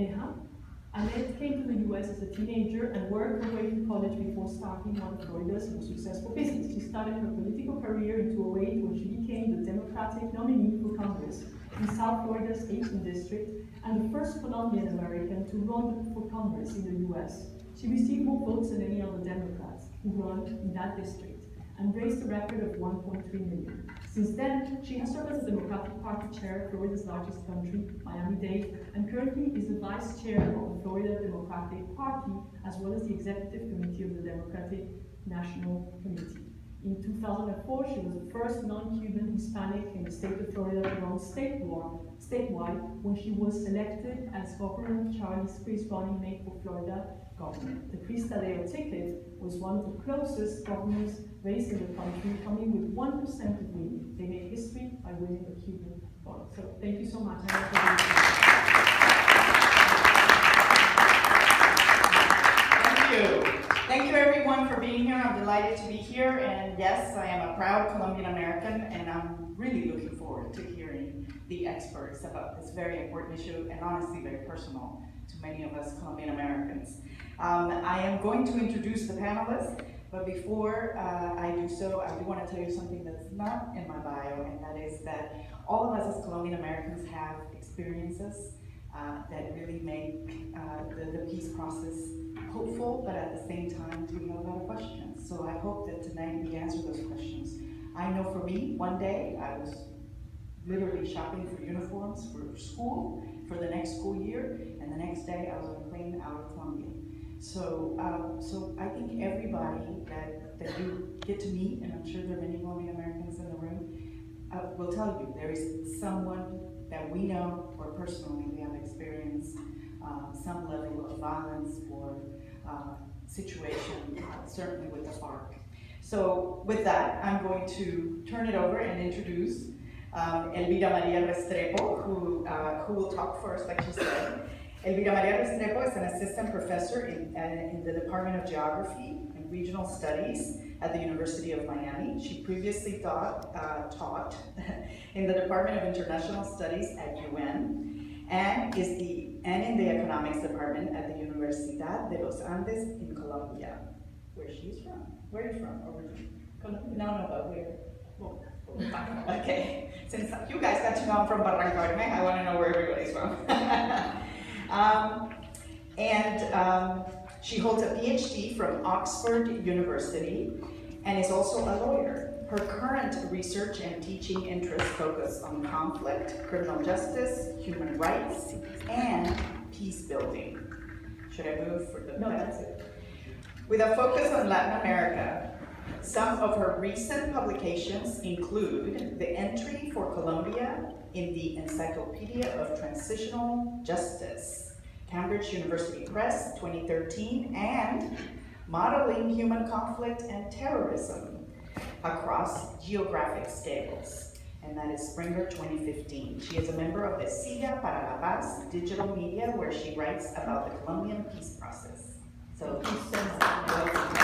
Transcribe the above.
Neha. Annette came to the US as a teenager and worked her way to college before starting one of Florida's most successful business. She started her political career in 2008 when she became the Democratic nominee for Congress in South Florida's 18th district and the first Colombian American to run for Congress in the US. She received more votes than any other Democrats who run in that district and raised a record of 1.3 million. Since then, she has served as the Democratic Party chair of Florida's largest country, Miami-Dade, and currently is the vice chair of the Florida Democratic Party, as well as the executive committee of the Democratic National Committee. In 2004, she was the first non-Cuban Hispanic in the state of Florida to run statewide when she was selected as Governor Charlie Crisp's running mate for Florida governor. The Taddeo ticket was one of the closest governors raised in the country, coming with 1% of winning. They made history by winning the Cuban vote. So thank you so much. Thank you. Thank you everyone for being here. I'm delighted to be here. And yes, I am a proud Colombian American, and I'm really looking forward to hearing the experts about this very important issue and honestly very personal to many of us Colombian Americans. I am going to introduce the panelists, but before I do so, I do want to tell you something that's not in my bio, and that is that all of us as Colombian Americans have experiences that really make the peace process hopeful, but at the same time, we have a lot of questions. So I hope that tonight we answer those questions. I know for me, one day I was literally shopping for uniforms for school for the next school year, and the next day I was on a plane out of Colombia. So, so I think everybody that you get to meet, and I'm sure there are many Colombian Americans in the room, will tell you there is someone that we know or personally we have experienced some level of violence or situation, certainly with the FARC. So with that, I'm going to turn it over and introduce Elvira Maria Restrepo, who will talk first, like she said. Elvira Maria Restrepo is an assistant professor in the Department of Geography and Regional Studies at the University of Miami. She previously taught in the Department of International Studies at UN and in the Economics Department at the Universidad de los Andes in Colombia, where she's from. Where are you from originally? Colombia? No, but where? Well, okay, since you guys got to know I'm from Barranquilla, I want to know where everybody's from. She holds a PhD from Oxford University and is also a lawyer. Her current research and teaching interests focus on conflict, criminal justice, human rights, and peace building. Should I move for the that's it. With a focus on Latin America, some of her recent publications include the entry for Colombia in the Encyclopedia of Transitional Justice, Cambridge University Press, 2013, and Modeling Human Conflict and Terrorism Across Geographic Scales, and that is Springer 2015. She is a member of the Silla para la Paz digital media, where she writes about the Colombian peace process. So, welcome.